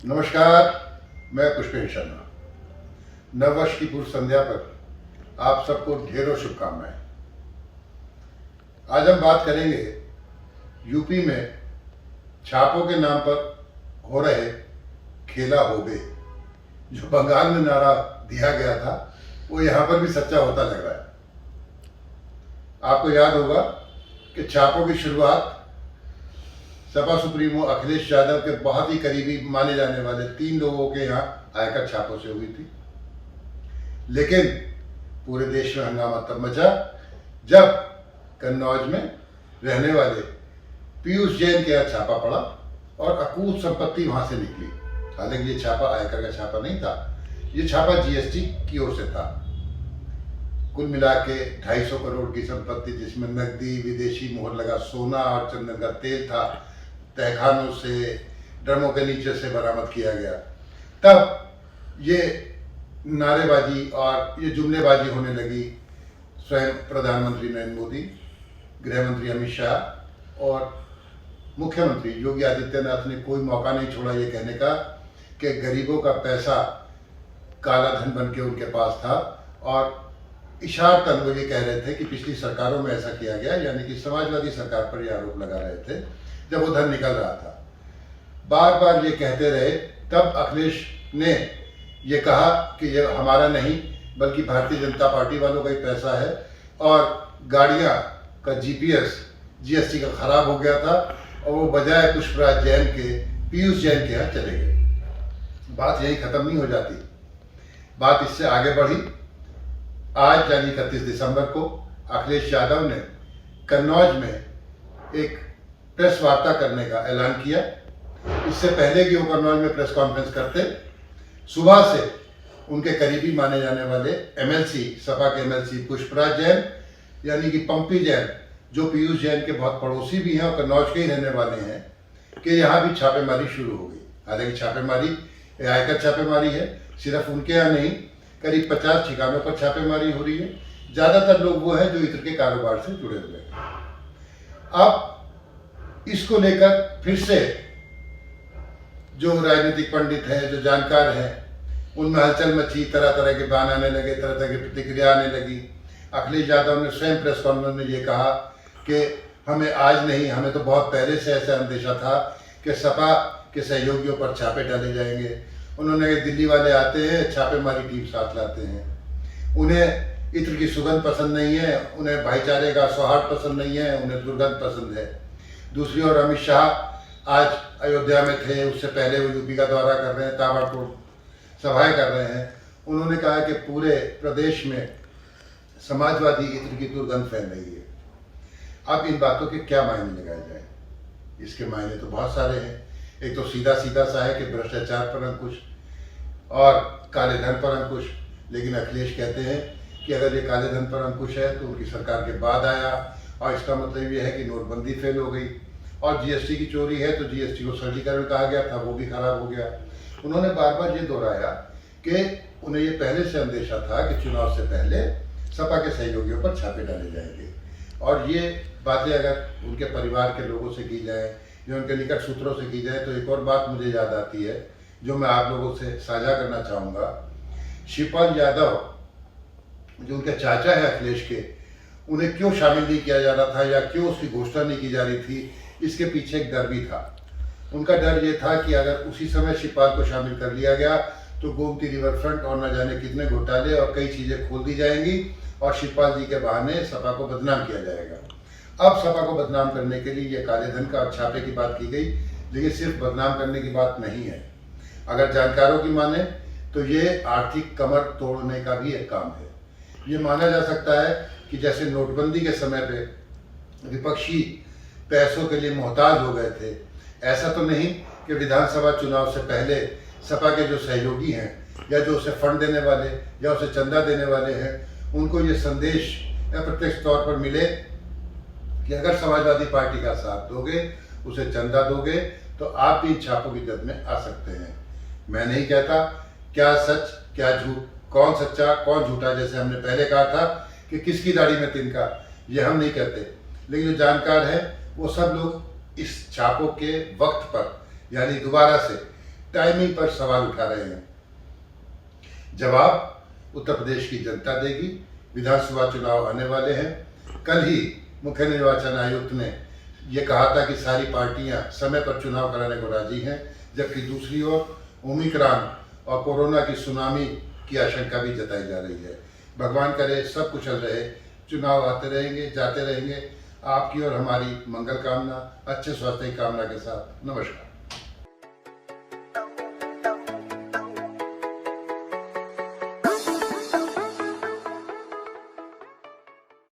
नमस्कार, मैं पुष्पेश शर्मा। नववर्ष की पूर्व संध्या पर आप सबको ढेरों शुभकामनाएं। आज हम बात करेंगे यूपी में छापों के नाम पर हो रहे खेला होबे। जो बंगाल में नारा दिया गया था वो यहाँ पर भी सच्चा होता लग रहा है। आपको याद होगा कि छापों की शुरुआत सपा सुप्रीमो अखिलेश यादव के बहुत ही करीबी माने जाने वाले 3 लोगों के यहाँ आयकर छापों से हुई थी। लेकिन पूरे देश में हंगामा तब मचा जब कन्नौज में रहने वाले पीयूष जैन के यहाँ छापा पड़ा और अकूत संपत्ति वहां से निकली। हालांकि ये छापा आयकर का छापा नहीं था, ये छापा जीएसटी की ओर से था। कुल मिला के 250 करोड़ की संपत्ति, जिसमें नकदी, विदेशी मोहर लगा सोना और चंदन का तेल था, तहखानों से, ड्रमों के नीचे से बरामद किया गया। तब ये नारेबाजी और ये जुमलेबाजी होने लगी। स्वयं प्रधानमंत्री नरेंद्र मोदी, गृह मंत्री अमित शाह और मुख्यमंत्री योगी आदित्यनाथ ने कोई मौका नहीं छोड़ा ये कहने का कि गरीबों का पैसा काला धन बन के उनके पास था। और इशारतन वो ये कह रहे थे कि पिछली सरकारों में ऐसा किया गया, यानी कि समाजवादी सरकार पर ये आरोप लगा रहे थे जब वो धन निकल रहा था। बार बार ये कहते रहे। तब अखिलेश ने ये कहा कि ये हमारा नहीं बल्कि भारतीय जनता पार्टी वालों का ही पैसा है, और गाड़ियां का जीपीएस जीएसटी का खराब हो गया था और वो बजाय पुष्पराज जैन के पीयूष जैन के यहाँ चले गए। बात यही खत्म नहीं हो जाती, बात इससे आगे बढ़ी। आज यानी 31 दिसंबर को अखिलेश यादव ने कन्नौज में एक प्रेस वार्ता करने का ऐलान किया। इससे पहले कि वो कन्नौज में प्रेस कॉन्फ्रेंस करते, सुबह से उनके करीबी माने जाने वाले एमएलसी, सपा के एमएलसी पुष्पराज जैन यानी कि पंपी जैन, जो पीयूष जैन के बहुत पड़ोसी भी हैं और कन्नौज के ही रहने वाले हैं, कि यहाँ भी छापेमारी शुरू हो गई। हालांकि छापेमारी आयकर छापेमारी है, सिर्फ उनके यहाँ नहीं, करीब 50 ठिकानों पर छापेमारी हो रही है। ज़्यादातर लोग वो हैं जो इत्र के कारोबार से जुड़े हुए हैं। अब इसको लेकर फिर से जो राजनीतिक पंडित हैं, जो जानकार हैं, उनमें हलचल मची, तरह तरह के बयान आने लगे, तरह तरह की प्रतिक्रिया आने लगी। अखिलेश यादव ने स्वयं प्रेस कॉन्फ्रेंस में ये कहा कि हमें आज नहीं, हमें तो बहुत पहले से ऐसा अंदेशा था कि सपा के सहयोगियों पर छापे डाले जाएंगे। उन्होंने दिल्ली वाले आते हैं, छापेमारी टीम साथ लाते हैं, उन्हें इत्र की सुगंध पसंद नहीं है, उन्हें भाईचारे का सौहार्द पसंद नहीं है, उन्हें दुर्गंध पसंद है। दूसरी ओर अमित शाह आज अयोध्या में थे, उससे पहले वो यूपी का दौरा कर रहे हैं, ताबड़तोड़ सभाएं कर रहे हैं। उन्होंने कहा कि पूरे प्रदेश में समाजवादी इत्र की दुर्गंध फैल रही है। अब इन बातों के क्या मायने लगाए जाए? इसके मायने तो बहुत सारे हैं। एक तो सीधा सीधा सा है कि भ्रष्टाचार पर अंकुश और काले धन पर अंकुश। लेकिन अखिलेश कहते हैं कि अगर ये काले धन पर अंकुश है तो उनकी सरकार के बाद आया, और इसका मतलब ये है कि नोटबंदी फेल हो गई। और जीएसटी की चोरी है तो जीएसटी को सरलीकरण कहा गया था, वो भी खराब हो गया। उन्होंने बार बार ये दोहराया कि उन्हें ये पहले से अंदेशा था कि चुनाव से पहले सपा के सहयोगियों पर छापे डाले जाएंगे। और ये बातें अगर उनके परिवार के लोगों से की जाए या उनके निकट सूत्रों से की जाए तो एक और बात मुझे याद आती है जो मैं आप लोगों से साझा करना चाहूँगा। शिवपाल यादव जो उनके चाचा है अखिलेश के, उन्हें क्यों शामिल नहीं किया जा रहा था या क्यों उसकी घोषणा नहीं की जा रही थी, इसके पीछे एक डर भी था। उनका डर ये था कि अगर उसी समय शिवपाल को शामिल कर लिया गया तो गोमती रिवर फ्रंट और न जाने कितने घोटाले और कई चीज़ें खोल दी जाएंगी और शिवपाल जी के बहाने सपा को बदनाम किया जाएगा। अब सपा को बदनाम करने के लिए ये काले धन का और छापे की बात की गई, लेकिन सिर्फ बदनाम करने की बात नहीं है। अगर जानकारों की माने तो ये आर्थिक कमर तोड़ने का भी एक काम है। ये माना जा सकता है कि जैसे नोटबंदी के समय पे विपक्षी पैसों के लिए मोहताज हो गए थे, ऐसा तो नहीं कि विधानसभा चुनाव से पहले सपा के जो सहयोगी हैं या जो उसे फंड देने वाले या उसे चंदा देने वाले हैं, उनको ये संदेश या प्रत्यक्ष तौर पर मिले कि अगर समाजवादी पार्टी का साथ दोगे, उसे चंदा दोगे, तो आप भी छापों की जद में आ सकते हैं। मैं नहीं कहता क्या सच क्या झूठ, कौन सच्चा कौन झूठा, जैसे हमने पहले कहा था कि किसकी दाढ़ी में तिनका, ये हम नहीं कहते। लेकिन जो जानकार है वो सब लोग इस छापों के वक्त पर यानी दोबारा से टाइमिंग पर सवाल उठा रहे हैं। जवाब उत्तर प्रदेश की जनता देगी। विधानसभा चुनाव आने वाले हैं। कल ही मुख्य निर्वाचन आयुक्त ने यह कहा था कि सारी पार्टियां समय पर चुनाव कराने को राजी हैं, जबकि दूसरी ओर ओमिक्रॉन और कोरोना की सुनामी की आशंका भी जताई जा रही है। भगवान करे सब कुशल रहे, चुनाव आते रहेंगे, जाते रहेंगे। आपकी और हमारी मंगल कामना, अच्छे स्वास्थ्य की कामना के साथ नमस्कार।